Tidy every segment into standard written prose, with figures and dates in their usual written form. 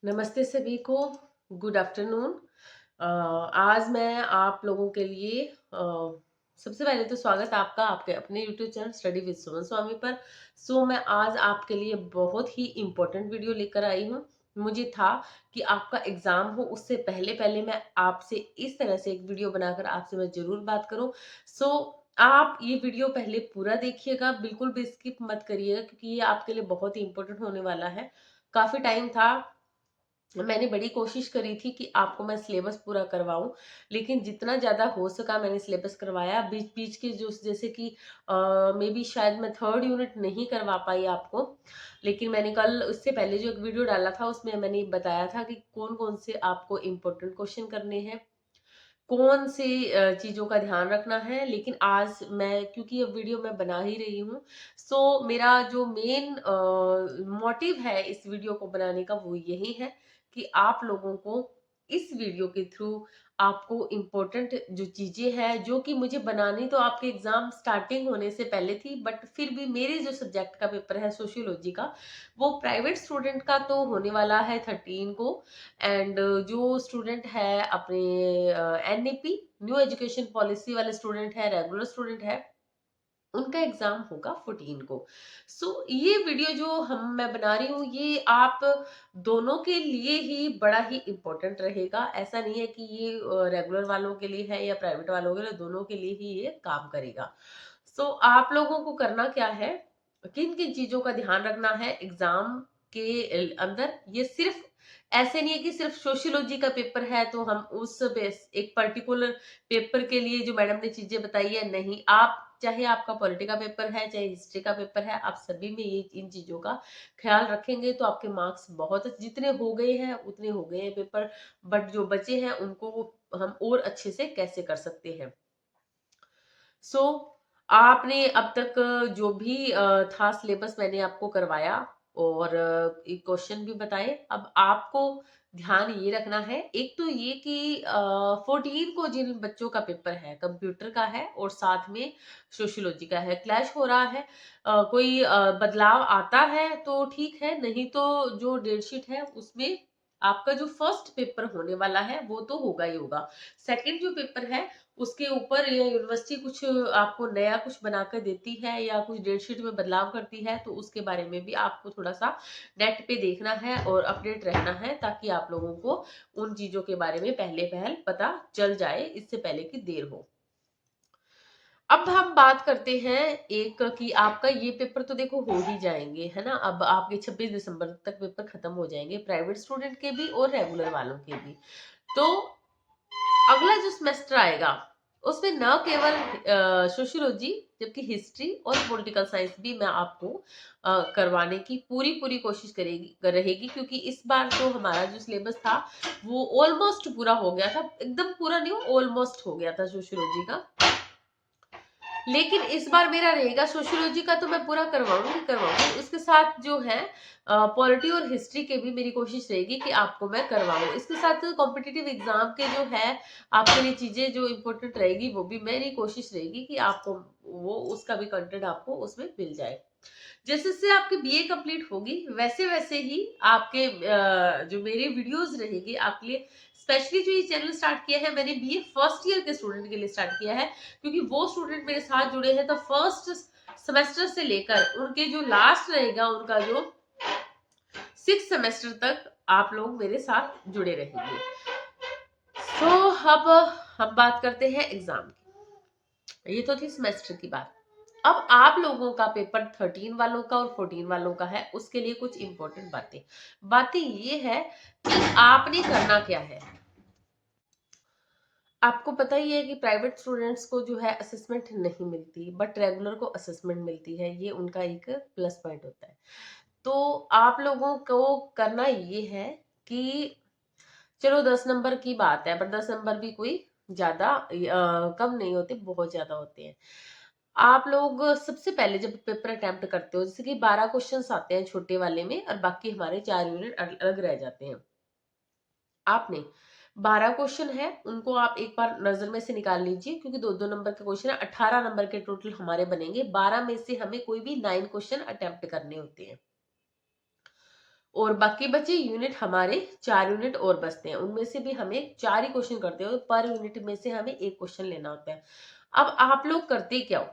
नमस्ते सभी को। Good afternoon. आज मैं आप लोगों के लिए सबसे पहले तो स्वागत आपका आपके अपने यूट्यूब चैनल स्टडी विद सुमन स्वामी पर। मैं आज आपके लिए बहुत ही इम्पोर्टेंट वीडियो लेकर आई हूँ। मुझे था कि आपका एग्जाम हो उससे पहले पहले मैं आपसे इस तरह से एक वीडियो बनाकर आपसे मैं जरूर बात करूँ। सो आप ये वीडियो पहले पूरा देखिएगा, बिल्कुल भी स्किप मत करिएगा क्योंकि ये आपके लिए बहुत ही इम्पोर्टेंट होने वाला है। काफी टाइम था, मैंने बड़ी कोशिश करी थी कि आपको मैं सिलेबस पूरा करवाऊं, लेकिन जितना ज्यादा हो सका मैंने सिलेबस करवाया। बीच बीच के जो जैसे कि मे बी शायद मैं थर्ड यूनिट नहीं करवा पाई आपको, लेकिन मैंने कल उससे पहले जो एक वीडियो डाला था उसमें मैंने बताया था कि कौन कौन से आपको इम्पोर्टेंट क्वेश्चन करने हैं, कौन से चीजों का ध्यान रखना है। लेकिन आज मैं क्योंकि ये वीडियो मैं बना ही रही हूँ, मेरा जो मेन मोटिव है इस वीडियो को बनाने का वो यही है कि आप लोगों को इस वीडियो के थ्रू आपको इम्पोर्टेंट जो चीजें हैं जो कि मुझे बनानी तो आपके एग्जाम स्टार्टिंग होने से पहले थी, बट फिर भी मेरे जो सब्जेक्ट का पेपर है सोशियोलॉजी का, वो प्राइवेट स्टूडेंट का तो होने वाला है 13 को। एंड जो स्टूडेंट है अपने एनईपी न्यू एजुकेशन पॉलिसी वाले स्टूडेंट है, रेगुलर स्टूडेंट है, उनका एग्जाम होगा 14 को। ये वीडियो जो मैं बना रही हूँ ये आप दोनों के लिए ही बड़ा ही इम्पोर्टेंट रहेगा। ऐसा नहीं है कि ये रेगुलर वालों के लिए है या प्राइवेट वालों के लिए, दोनों के लिए ही ये काम करेगा। आप लोगों को करना क्या है, किन किन चीजों का ध्यान रखना है एग्जाम के अंदर। ये सिर्फ ऐसे नहीं है कि सिर्फ सोशियोलॉजी का पेपर है तो हम उस एक पर्टिकुलर पेपर के लिए जो मैडम ने चीजें बताई है, नहीं। आप चाहे आपका पॉलिटी का पेपर है चाहे हिस्ट्री का पेपर है, आप सभी में ये इन चीजों का ख्याल रखेंगे तो आपके मार्क्स बहुत जितने हो गए हैं उतने हो गए हैं पेपर, बट जो बचे हैं उनको हम और अच्छे से कैसे कर सकते हैं। सो आपने अब तक जो भी था सिलेबस मैंने आपको करवाया और क्वेश्चन भी बताए। अब आपको ध्यान ये रखना है, एक तो ये कि 14 को जिन बच्चों का पेपर है कंप्यूटर का है और साथ में सोशियोलॉजी का है, क्लैश हो रहा है। कोई बदलाव आता है तो ठीक है, नहीं तो जो डेटशीट है उसमें आपका जो फर्स्ट पेपर होने वाला है वो तो होगा ही होगा। सेकंड जो पेपर है उसके ऊपर ये यूनिवर्सिटी कुछ आपको नया कुछ बनाकर देती है या कुछ डेटशीट में बदलाव करती है तो उसके बारे में भी आपको थोड़ा सा नेट पे देखना है और अपडेट रहना है, ताकि आप लोगों को उन चीजों के बारे में पहले पहल पता चल जाए इससे पहले कि देर हो। अब हम बात करते हैं एक कि आपका ये पेपर तो देखो हो ही जाएंगे, है ना। अब आपके 26 दिसंबर तक पेपर खत्म हो जाएंगे, प्राइवेट स्टूडेंट के भी और रेगुलर वालों के भी। तो अगला जो सेमेस्टर आएगा उसमें न केवल सोशियोलॉजी जबकि हिस्ट्री और पॉलिटिकल साइंस भी मैं आपको करवाने की पूरी पूरी कोशिश रहेगी, क्योंकि इस बार तो हमारा जो सिलेबस था वो ऑलमोस्ट पूरा हो गया था, एकदम पूरा नहीं, ऑलमोस्ट हो गया था सोशियोलॉजी का। लेकिन इस बार मेरा रहेगा सोशियोलॉजी का तो मैं पूरा करवाऊंगी, उसके साथ जो है पॉलिटी और हिस्ट्री के भी मेरी कोशिश रहेगी कि आपको मैं करवाऊं। इसके साथ कॉम्पिटिटिव एग्जाम के जो है आपके लिए चीजें जो इम्पोर्टेंट रहेगी वो भी मेरी कोशिश रहेगी कि आपको वो उसका भी कंटेंट आपको उसमें मिल जाए। जैसे जैसे आपकी बीए कंप्लीट होगी वैसे वैसे ही आपके जो मेरी वीडियोस रहेगी आपके लिए, स्पेशली जो ये चैनल स्टार्ट किया है मैंने बीए फर्स्ट ईयर के स्टूडेंट के लिए स्टार्ट किया है, क्योंकि वो स्टूडेंट मेरे साथ जुड़े हैं तो फर्स्ट सेमेस्टर से लेकर उनके जो लास्ट रहेगा उनका जो 6 सेमेस्टर तक आप लोग मेरे साथ जुड़े रहेंगे। अब हम बात करते हैं एग्जाम की। ये तो थी सेमेस्टर की बात। अब आप लोगों का पेपर 13 वालों का और 14 वालों का है, उसके लिए कुछ इंपॉर्टेंट बातें ये है कि आपने करना क्या है। आपको पता ही है कि प्राइवेट स्टूडेंट्स को जो है असेसमेंट नहीं मिलती, बट रेगुलर को असेसमेंट मिलती है, ये उनका एक प्लस पॉइंट होता है। तो आप लोगों को करना ये है कि चलो 10 नंबर की बात है, पर 10 नंबर भी कोई ज्यादा कम नहीं होते, बहुत ज्यादा होते हैं। आप लोग सबसे पहले जब पेपर अटेम्प्ट करते हो, जैसे कि 12 क्वेश्चंस आते हैं छोटे वाले में और बाकी हमारे 4 यूनिट अलग रह जाते हैं। आपने 12 क्वेश्चन है उनको आप एक बार नजर में से निकाल लीजिए, क्योंकि 2-2 नंबर के क्वेश्चन है, 18 नंबर के टोटल हमारे बनेंगे। 12 में से हमें कोई भी 9 क्वेश्चन अटेम्प्ट करने होते हैं। और बाकी बचे यूनिट हमारे 4 यूनिट और बचते हैं, उनमें से भी हमें 4 ही क्वेश्चन करते हो, पर यूनिट में से हमें एक क्वेश्चन लेना होता है। अब आप लोग करते क्या हो,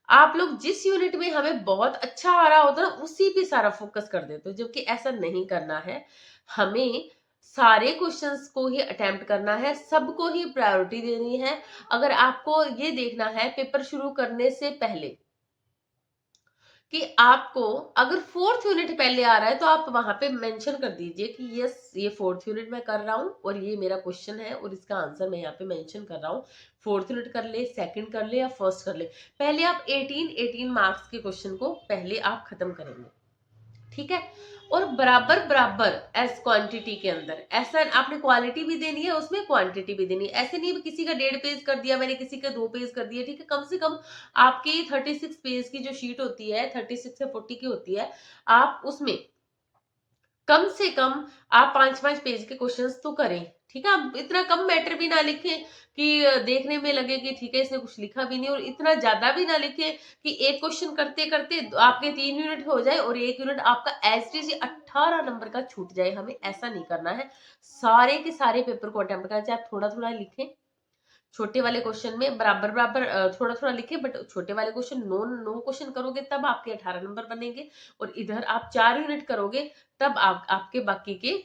आप लोग जिस यूनिट में हमें बहुत अच्छा आ रहा होता है ना उसी पे सारा फोकस कर देते हो, जबकि ऐसा नहीं करना है। हमें सारे क्वेश्चंस को ही अटेम्प्ट करना है, सबको ही प्रायोरिटी देनी है। अगर आपको ये देखना है पेपर शुरू करने से पहले कि आपको अगर फोर्थ यूनिट पहले आ रहा है तो आप वहां पे मेंशन कर दीजिए कि यस ये फोर्थ यूनिट मैं कर रहा हूँ और ये मेरा क्वेश्चन है और इसका आंसर मैं यहाँ पे मेंशन कर रहा हूँ। फोर्थ यूनिट कर ले, सेकंड कर ले या फर्स्ट कर ले, पहले आप 18 मार्क्स के क्वेश्चन को पहले आप खत्म करेंगे, ठीक है। और बराबर बराबर एस क्वांटिटी के अंदर, ऐसा आपने क्वालिटी भी देनी है उसमें, क्वांटिटी भी देनी है। ऐसे नहीं किसी का 1.5 पेज कर दिया मैंने, किसी का 2 पेज कर दिया, ठीक है। कम से कम आपकी 36 पेज की जो शीट होती है, 36 से 40 की होती है, आप उसमें कम से कम आप 5-5 पेज के क्वेश्चंस तो करें, ठीक है। आप इतना कम मैटर भी ना लिखें कि देखने में लगे कि ठीक है इसने कुछ लिखा भी नहीं, और इतना ज्यादा भी ना लिखें कि एक क्वेश्चन करते करते आपके 3 यूनिट हो जाए और एक यूनिट आपका एज इट इज 18 नंबर का छूट जाए। हमें ऐसा नहीं करना है, सारे के सारे पेपर को अटेम्प्ट करना, चाहे आप थोड़ा थोड़ा लिखें, छोटे वाले क्वेश्चन में बराबर बराबर थोड़ा थोड़ा लिखे, बट छोटे वाले क्वेश्चन 9 क्वेश्चन करोगे तब आपके 18 नंबर बनेंगे, और इधर आप 4 यूनिट करोगे तब आपके बाकी के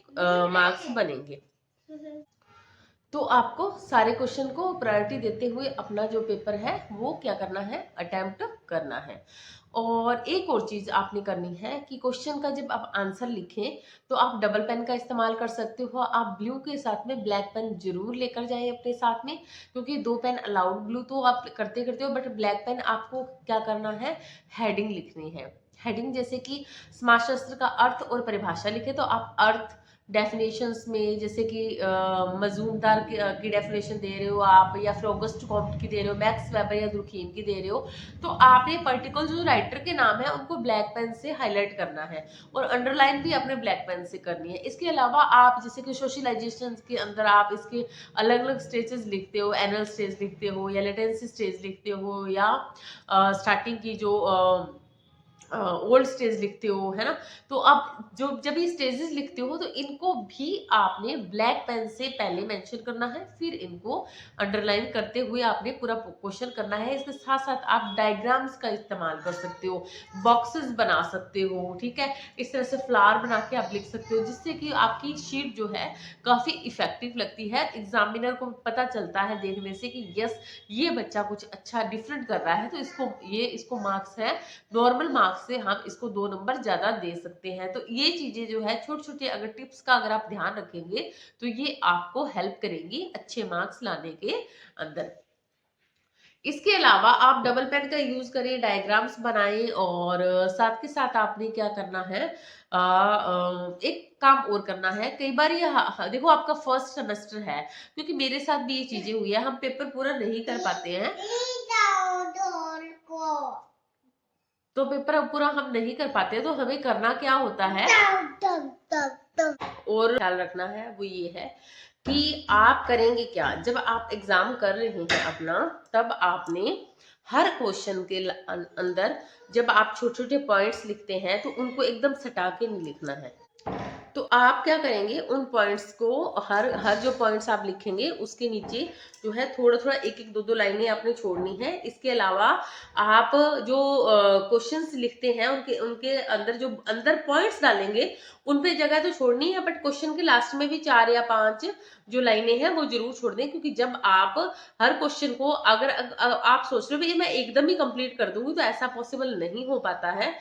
मार्क्स बनेंगे। तो आपको सारे क्वेश्चन को प्रायोरिटी देते हुए अपना जो पेपर है वो क्या करना है, अटेम्प्ट करना है। और एक और चीज आपने करनी है कि क्वेश्चन का जब आप आंसर लिखें तो आप डबल पेन का इस्तेमाल कर सकते हो, आप ब्लू के साथ में ब्लैक पेन जरूर लेकर जाएं अपने साथ में, क्योंकि 2 पेन अलाउड, ब्लू तो आप करते करते हो, बट ब्लैक पेन आपको क्या करना है, हेडिंग लिखनी है। हेडिंग जैसे कि समाजशास्त्र का अर्थ और परिभाषा लिखे तो आप अर्थ, डेफिनेशंस में जैसे कि मजूमदार की डेफिनेशन दे रहे हो आप, या फिर ऑगस्ट कॉम्ट की दे रहे हो, मैक्स वेबर या दुर्खीम की दे रहे हो, तो आपने पर्टिकुलर जो राइटर के नाम है उनको ब्लैक पेन से हाईलाइट करना है, और अंडरलाइन भी आपने ब्लैक पेन से करनी है। इसके अलावा आप जैसे कि सोशलाइजेशन के अंदर आप इसके अलग अलग स्टेजेस लिखते हो, एनुअल स्टेज लिखते हो या लेटेंसी स्टेज लिखते हो, या स्टार्टिंग की जो ओल्ड स्टेज लिखते हो, है ना। तो आप जो जब ये स्टेजेस लिखते हो तो इनको भी आपने ब्लैक पेन से पहले मेंशन करना है, फिर इनको अंडरलाइन करते हुए आपने पूरा क्वेश्चन करना है। इसके साथ साथ आप डायग्राम्स का इस्तेमाल कर सकते हो, बॉक्सेस बना सकते हो, ठीक है। इस तरह से फ्लावर बना के आप लिख सकते हो, जिससे कि आपकी शीट जो है काफी इफेक्टिव लगती है, एग्जामिनर को पता चलता है देखने से कि यस ये बच्चा कुछ अच्छा डिफरेंट कर रहा है, तो इसको मार्क्स है, नॉर्मल मार्क्स से हम इसको 2 नंबर ज्यादा दे सकते हैं। तो ये चीजें जो है छोटे छोटे अगर टिप्स का अगर आप ध्यान रखेंगे तो ये आपको हेल्प करेंगी अच्छे मार्क्स लाने के अंदर। इसके अलावा आप डबल पेन का यूज करें, डायग्राम्स बनाएं, और साथ के साथ आपने क्या करना है, एक काम और करना है। कई बार ये देखो आपका फर्स्ट सेमेस्टर है, क्योंकि मेरे साथ भी ये चीजें हुई है, हम पेपर पूरा नहीं कर पाते हैं, तो पेपर अब पूरा हम नहीं कर पाते, तो हमें करना क्या होता है और ख्याल रखना है वो ये है कि आप करेंगे क्या, जब आप एग्जाम कर रहे हैं अपना, तब आपने हर क्वेश्चन के अंदर जब आप छोटे छोटे पॉइंट्स लिखते हैं तो उनको एकदम सटा के नहीं लिखना है। तो आप क्या करेंगे, उन पॉइंट्स को हर हर जो पॉइंट्स आप लिखेंगे उसके नीचे जो है थोड़ा थोड़ा एक एक दो दो लाइनें आपने छोड़नी है। इसके अलावा आप जो क्वेश्चंस लिखते हैं उनके उनके अंदर जो अंदर पॉइंट्स डालेंगे उन पे जगह तो छोड़नी है, बट क्वेश्चन के लास्ट में भी 4 या 5 जो लाइनें हैं वो जरूर छोड़ दें, क्योंकि जब आप हर क्वेश्चन को अगर आप सोच रहे हो भाई मैं एकदम ही कंप्लीट कर दूंगी, तो ऐसा पॉसिबल नहीं हो पाता है।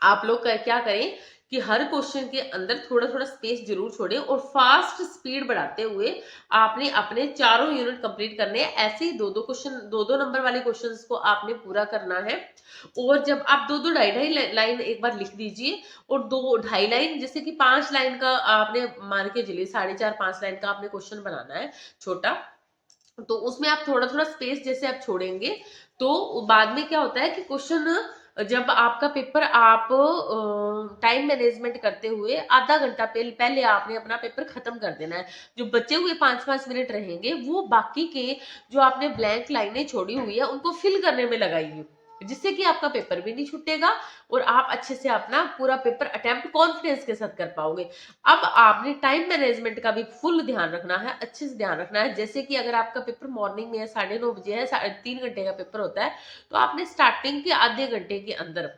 आप लोग क्या करें कि हर क्वेश्चन के अंदर थोड़ा थोड़ा स्पेस जरूर छोड़ें, और फास्ट स्पीड बढ़ाते हुए आपने अपने चारों यूनिट कंप्लीट करने हैं। ऐसे ही 2-2 नंबर वाले क्वेश्चंस को आपने पूरा करना है। और जब आप 2-2 ढाई-ढाई लाइन एक बार लिख दीजिए, और 2 ढाई लाइन जैसे कि 5 लाइन का आपने मान के चलिए 4.5-5 लाइन का आपने क्वेश्चन बनाना है छोटा, तो उसमें आप थोड़ा थोड़ा स्पेस जैसे आप छोड़ेंगे तो बाद में क्या होता है कि क्वेश्चन जब आपका पेपर आप टाइम मैनेजमेंट करते हुए आधा घंटा पहले आपने अपना पेपर खत्म कर देना है। जो बचे हुए 5-5 मिनट रहेंगे वो बाकी के जो आपने ब्लैंक लाइनें छोड़ी हुई है उनको फिल करने में लगाइए। जिससे कि आपका पेपर भी नहीं छूटेगा और आप अच्छे से अपना पूरा पेपर अटेम्प्ट कॉन्फिडेंस के साथ कर पाओगे। अब आपने टाइम मैनेजमेंट का भी फुल ध्यान रखना है, अच्छे से ध्यान रखना है। जैसे कि अगर आपका पेपर मॉर्निंग में है, 9:30 बजे है, 3 घंटे का पेपर होता है, तो आपने स्टार्टिंग के आधे घंटे के अंदर,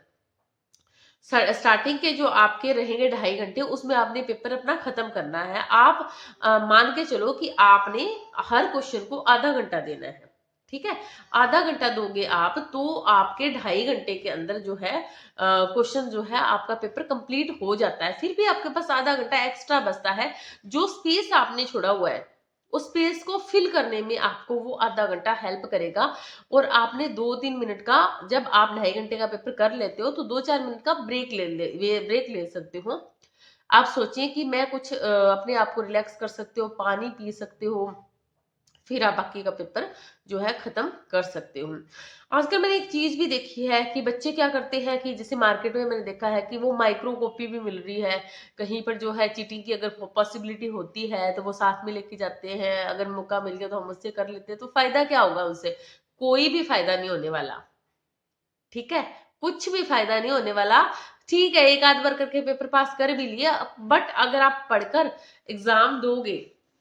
स्टार्टिंग के जो आपके रहेंगे 2.5 घंटे, उसमें आपने पेपर अपना खत्म करना है। आप मान के चलो कि आपने हर क्वेश्चन को आधा घंटा देना है, ठीक है। आधा घंटा दोगे आप तो आपके 2.5 घंटे के अंदर जो है क्वेश्चन जो है आपका पेपर कंप्लीट हो जाता है। फिर भी आपके पास आधा घंटा एक्स्ट्रा बचता है, जो स्पेस आपने छोड़ा हुआ है उस स्पेस को फिल करने में आपको वो आधा घंटा हेल्प करेगा। और आपने 2-3 मिनट का, जब आप 2.5 घंटे का पेपर कर लेते हो तो 2-4 मिनट का ब्रेक ले सकते हो। आप सोचिए कि मैं कुछ अपने आप को रिलैक्स कर सकते हो, पानी पी सकते हो, फिर आप बाकी का पेपर जो है खत्म कर सकते हो। आजकल मैंने एक चीज भी देखी है कि बच्चे क्या करते हैं कि जैसे मार्केट में मैंने देखा है कि वो माइक्रो कॉपी भी मिल रही है, कहीं पर जो है चीटिंग की अगर पॉसिबिलिटी होती है तो वो साथ में लेके जाते हैं, अगर मौका मिल गया तो हम उससे कर लेते हैं, तो फायदा क्या होगा उनसे? कोई भी फायदा नहीं होने वाला, ठीक है। कुछ भी फायदा नहीं होने वाला। ठीक है, एक आध बार करके पेपर पास कर भी लिया, बट अगर आप पढ़कर एग्जाम दोगे,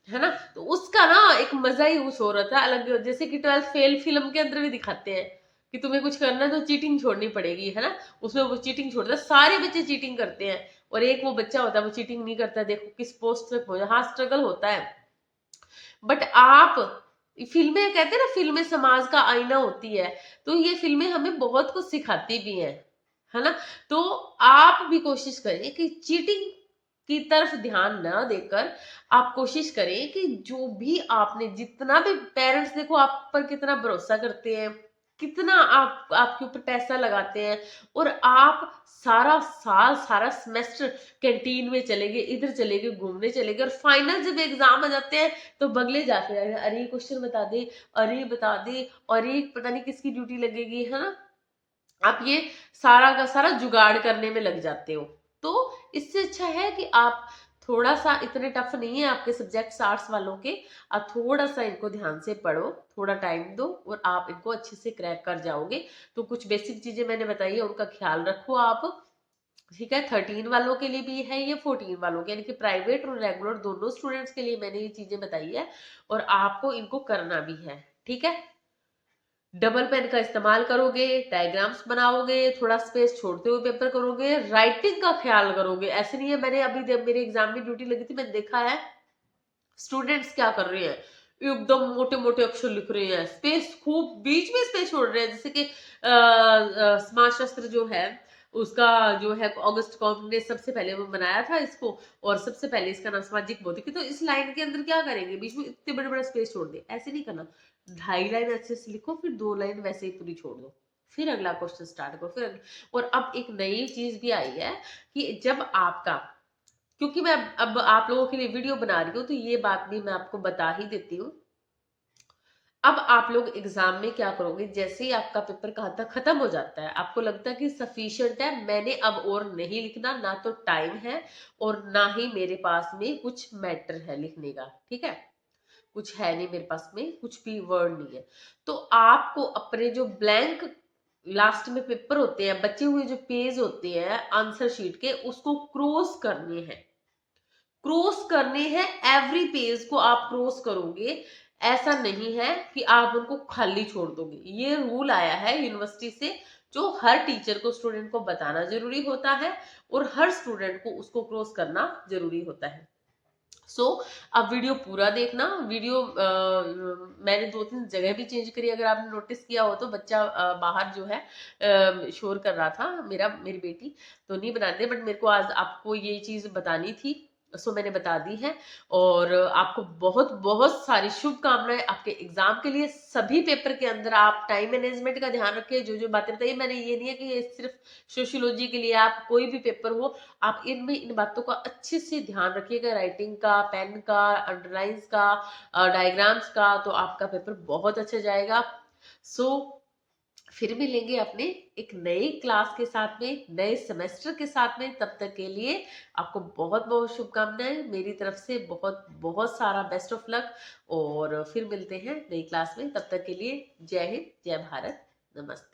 है ना, तो उसका ना एक मजा ही उस हो रहा था अलग। जैसे कि 12th फेल फिल्म के अंदर भी दिखाते हैं कि तुम्हें कुछ करना है तो चीटिंग छोड़नी पड़ेगी, है ना। उसमें वो चीटिंग छोड़ता है, सारे बच्चे चीटिंग करते हैं और एक वो बच्चा होता है वो चीटिंग नहीं करता, देखो किस पोस्ट तक पहुंचा। हाँ, स्ट्रगल होता है, बट आप, फिल्में कहते हैं ना, फिल्में समाज का आईना होती है, तो ये फिल्में हमें बहुत कुछ सिखाती भी हैं, है ना। तो आप भी कोशिश करें कि चीटिंग की तरफ ध्यान ना देकर आप कोशिश करें कि जो भी आपने, जितना भी पेरेंट्स देखो आप पर कितना भरोसा करते हैं, कितना आप आपके ऊपर पैसा लगाते हैं, और आप सारा साल सारा सेमेस्टर कैंटीन में चले गए, इधर चले गए, घूमने चले गए, और फाइनल जब एग्जाम आ जाते हैं तो बगले जाते हैं, अरे ये क्वेश्चन बता दे, अरे बता दे, और ये पता नहीं किसकी ड्यूटी लगेगी, है ना। आप ये सारा का सारा जुगाड़ करने में लग जाते हो। तो इससे अच्छा है कि आप थोड़ा सा, इतने टफ नहीं है आपके सब्जेक्ट्स आर्ट्स वालों के, आप थोड़ा सा इनको ध्यान से पढ़ो, थोड़ा टाइम दो और आप इनको अच्छे से क्रैक कर जाओगे। तो कुछ बेसिक चीजें मैंने बताई है, उनका ख्याल रखो आप, ठीक है। 13 वालों के लिए भी है, ये 14 वालों के, यानी कि प्राइवेट और रेगुलर दोनों स्टूडेंट्स के लिए मैंने ये चीजें बताई है, और आपको इनको करना भी है, ठीक है। डबल पेन का इस्तेमाल करोगे, डायग्राम्स बनाओगे, थोड़ा स्पेस छोड़ते हुए पेपर करोगे, राइटिंग का ख्याल करोगे। ऐसे नहीं है, मैंने अभी जब मेरे एग्जाम में ड्यूटी लगी थी मैंने देखा है स्टूडेंट्स क्या कर रहे हैं, एकदम मोटे मोटे अक्षर लिख रहे हैं, स्पेस खूब बीच में स्पेस छोड़ रहे हैं। जैसे कि समाज शास्त्र जो है उसका, जो है ऑगस्ट कॉम्ट ने सबसे पहले वो बनाया था इसको, और सबसे पहले इसका नाम सामाजिक भौतिकी। तो इस लाइन के अंदर क्या करेंगे, बीच में इतने बड़े बड़े स्पेस छोड़ दे, ऐसे नहीं करना। 2.5 लाइन अच्छे से लिखो, फिर 2 लाइन वैसे ही पूरी छोड़ दो, फिर अगला क्वेश्चन स्टार्ट करो, फिर और अब एक नई चीज भी आई है कि जब आपका, क्योंकि मैं अब आप लोगों के लिए वीडियो बना रही हूँ तो ये बात भी मैं आपको बता ही देती हूँ। अब आप लोग एग्जाम में क्या करोगे, जैसे ही आपका पेपर कहाँ तक खत्म हो जाता है, आपको लगता है कि सफिशिएंट है, मैंने अब और नहीं लिखना, ना तो टाइम है और ना ही मेरे पास में कुछ मैटर है लिखने का, ठीक है, कुछ है नहीं मेरे पास में, कुछ भी वर्ड नहीं है, तो आपको अपने जो ब्लैंक लास्ट में पेपर होते हैं, बचे हुए जो पेज होते हैं आंसर शीट के, उसको क्रॉस करने हैं, क्रॉस करने हैं। एवरी पेज को आप क्रॉस करोगे, ऐसा नहीं है कि आप उनको खाली छोड़ दोगे। ये रूल आया है यूनिवर्सिटी से, जो हर टीचर को, स्टूडेंट को बताना जरूरी होता है और हर स्टूडेंट को उसको क्रॉस करना जरूरी होता है। सो अब वीडियो पूरा देखना। वीडियो मैंने 2-3 जगह भी चेंज करी, अगर आपने नोटिस किया हो तो। बच्चा बाहर जो है शोर कर रहा था, मेरी बेटी, तो नहीं बनाते, बट मेरे को आज आपको ये चीज बतानी थी, सो मैंने बता दी है। और आपको बहुत बहुत सारी शुभकामनाएं आपके एग्जाम के लिए। सभी पेपर के अंदर आप टाइम मैनेजमेंट का ध्यान रखें, जो जो बातें बताइए मैंने, ये नहीं है कि ये सिर्फ सोशियोलॉजी के लिए, आप कोई भी पेपर हो आप इनमें इन बातों का अच्छे से ध्यान रखिएगा, राइटिंग का, पेन का, अंडरलाइंस का, डायग्राम्स का, तो आपका पेपर बहुत अच्छा जाएगा। सो फिर मिलेंगे अपने एक नए क्लास के साथ में, नए सेमेस्टर के साथ में। तब तक के लिए आपको बहुत बहुत शुभकामनाएं मेरी तरफ से, बहुत बहुत सारा बेस्ट ऑफ लक, और फिर मिलते हैं नई क्लास में। तब तक के लिए जय हिंद, जय भारत, नमस्ते।